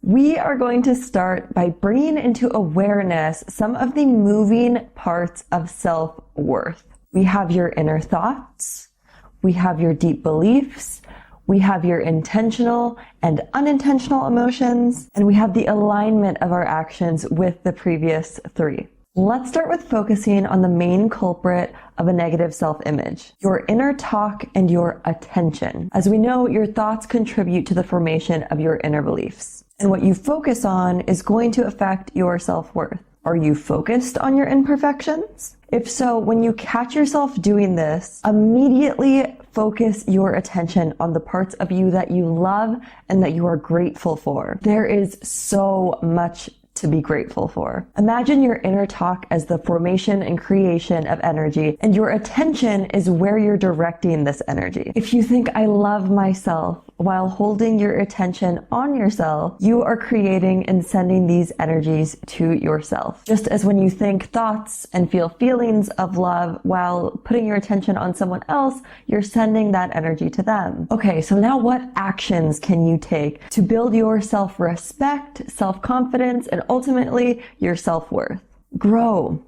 We are going to start by bringing into awareness some of the moving parts of self-worth. We have your inner thoughts, we have your deep beliefs, we have your intentional and unintentional emotions, and we have the alignment of our actions with the previous three. Let's start with focusing on the main culprit of a negative self-image, your inner talk and your attention. As we know, your thoughts contribute to the formation of your inner beliefs. And what you focus on is going to affect your self-worth. Are you focused on your imperfections? If so, when you catch yourself doing this, immediately focus your attention on the parts of you that you love and that you are grateful for. There is so much to be grateful for. Imagine your inner talk as the formation and creation of energy, and your attention is where you're directing this energy. If you think, I love myself, while holding your attention on yourself, you are creating and sending these energies to yourself. Just as when you think thoughts and feel feelings of love while putting your attention on someone else, you're sending that energy to them. Okay, so now what actions can you take to build your self-respect, self-confidence, and ultimately your self-worth? Grow.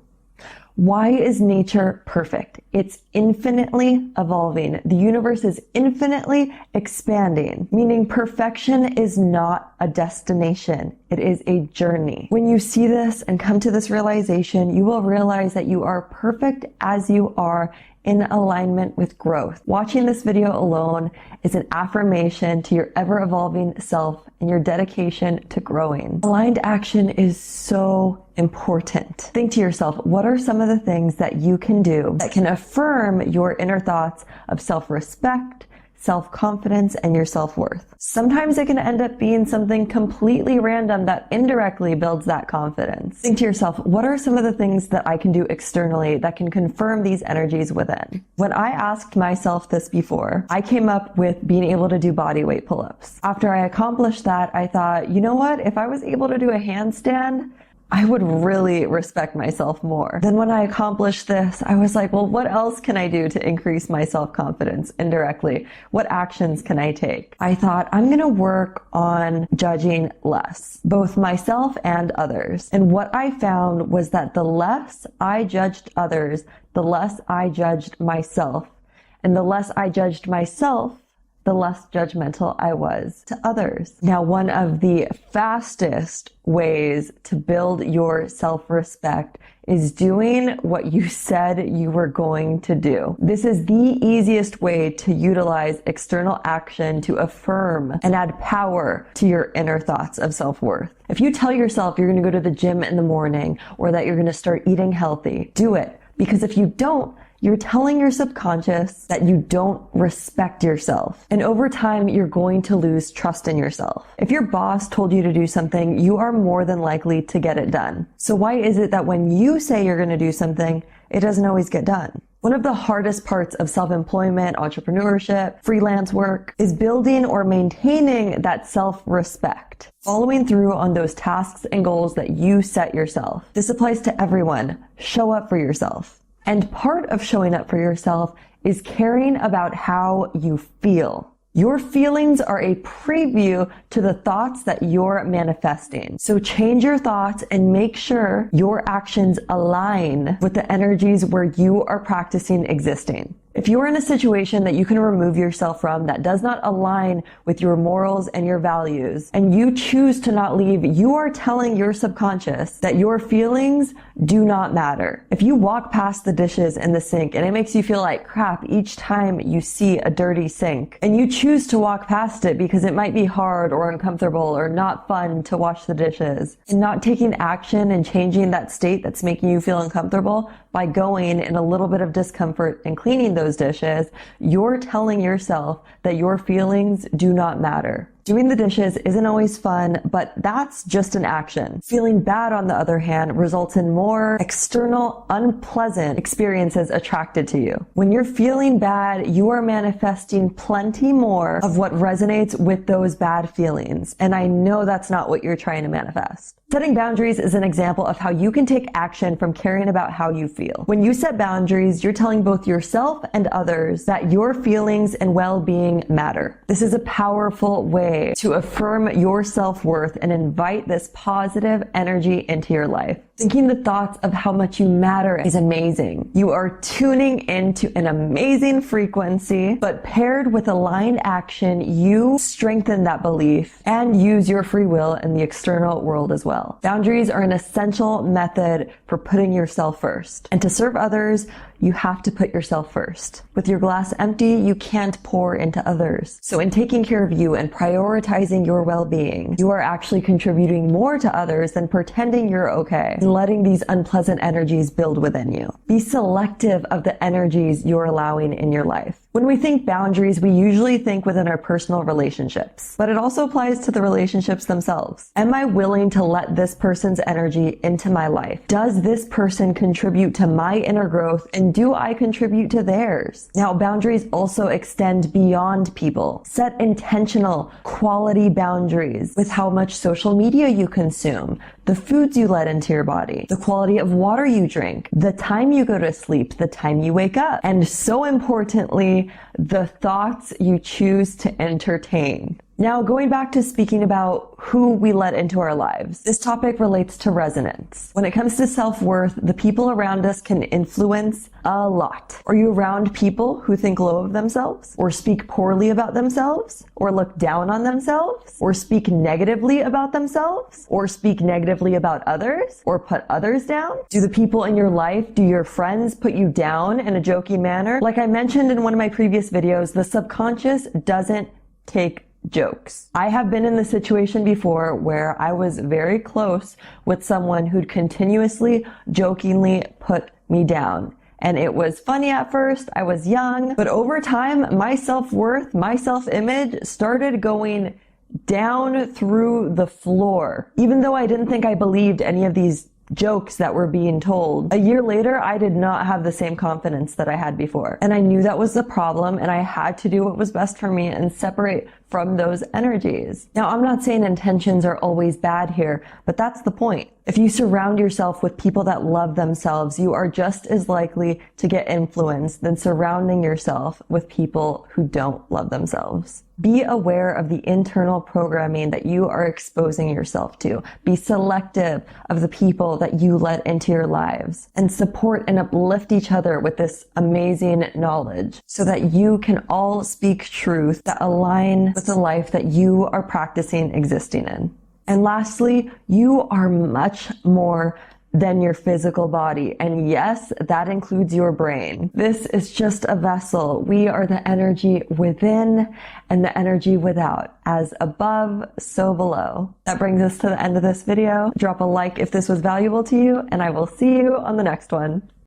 Why is nature perfect? It's infinitely evolving. The universe is infinitely expanding, meaning perfection is not a destination. It is a journey. When you see this and come to this realization, you will realize that you are perfect as you are, in alignment with growth. Watching this video alone is an affirmation to your ever-evolving self and your dedication to growing. Aligned action is so important. Think to yourself, what are some of the things that you can do that can affirm your inner thoughts of self-respect, self-confidence, and your self-worth? Sometimes it can end up being something completely random that indirectly builds that confidence. Think to yourself, what are some of the things that I can do externally that can confirm these energies within? When I asked myself this before, I came up with being able to do body weight pull-ups. After I accomplished that, I thought, you know what? If I was able to do a handstand, I would really respect myself more. Then when I accomplished this, I was like, well, what else can I do to increase my self-confidence indirectly? What actions can I take? I thought, I'm going to work on judging less, both myself and others. And what I found was that the less I judged others, the less I judged myself. And the less I judged myself, the less judgmental I was to others. Now, one of the fastest ways to build your self-respect is doing what you said you were going to do. This is the easiest way to utilize external action to affirm and add power to your inner thoughts of self-worth. If you tell yourself you're going to go to the gym in the morning or that you're going to start eating healthy, do it. Because if you don't, you're telling your subconscious that you don't respect yourself. And over time, you're going to lose trust in yourself. If your boss told you to do something, you are more than likely to get it done. So why is it that when you say you're going to do something, it doesn't always get done? One of the hardest parts of self-employment, entrepreneurship, freelance work is building or maintaining that self-respect. Following through on those tasks and goals that you set yourself. This applies to everyone. Show up for yourself. And part of showing up for yourself is caring about how you feel. Your feelings are a preview to the thoughts that you're manifesting. So change your thoughts and make sure your actions align with the energies where you are practicing existing. If you're in a situation that you can remove yourself from that does not align with your morals and your values, and you choose to not leave, you are telling your subconscious that your feelings do not matter. If you walk past the dishes in the sink and it makes you feel like crap each time you see a dirty sink, and you choose to walk past it because it might be hard or uncomfortable or not fun to wash the dishes, and not taking action and changing that state that's making you feel uncomfortable by going in a little bit of discomfort and cleaning those dishes, you're telling yourself that your feelings do not matter. Doing the dishes isn't always fun, but that's just an action. Feeling bad, on the other hand, results in more external, unpleasant experiences attracted to you. When you're feeling bad, you are manifesting plenty more of what resonates with those bad feelings. And I know that's not what you're trying to manifest. Setting boundaries is an example of how you can take action from caring about how you feel. When you set boundaries, you're telling both yourself and others that your feelings and well-being matter. This is a powerful way way to affirm your self-worth and invite this positive energy into your life. Thinking the thoughts of how much you matter is amazing. You are tuning into an amazing frequency, but paired with aligned action, you strengthen that belief and use your free will in the external world as well. Boundaries are an essential method for putting yourself first. And to serve others, you have to put yourself first. With your glass empty, you can't pour into others. So in taking care of you and prioritizing your well-being, you are actually contributing more to others than pretending you're okay and letting these unpleasant energies build within you. Be selective of the energies you're allowing in your life. When we think boundaries, we usually think within our personal relationships, but it also applies to the relationships themselves. Am I willing to let this person's energy into my life? Does this person contribute to my inner growth, and do I contribute to theirs? Now, boundaries also extend beyond people. Set intentional, quality boundaries with how much social media you consume, the foods you let into your body, the quality of water you drink, the time you go to sleep, the time you wake up, and so importantly, the thoughts you choose to entertain. Now, going back to speaking about who we let into our lives, this topic relates to resonance. When it comes to self-worth, the people around us can influence a lot. Are you around people who think low of themselves, or speak poorly about themselves, or look down on themselves, or speak negatively about themselves, or speak negatively about others, or put others down? Do the people in your life, do your friends put you down in a joking manner? Like I mentioned in one of my previous videos, the subconscious doesn't take jokes. I have been in the situation before where I was very close with someone who'd continuously, jokingly put me down. And it was funny at first, I was young, but over time, my self-worth, my self-image started going down through the floor. Even though I didn't think I believed any of these jokes that were being told. A year later, I did not have the same confidence that I had before. And I knew that was the problem, and I had to do what was best for me and separate from those energies. Now, I'm not saying intentions are always bad here, but that's the point. If you surround yourself with people that love themselves, you are just as likely to get influenced than surrounding yourself with people who don't love themselves. Be aware of the internal programming that you are exposing yourself to. Be selective of the people that you let into your lives, and support and uplift each other with this amazing knowledge so that you can all speak truth that align with the life that you are practicing existing in. And lastly, you are much more than your physical body. And yes, that includes your brain. This is just a vessel. We are the energy within and the energy without. As above, so below. That brings us to the end of this video. Drop a like if this was valuable to you, and I will see you on the next one.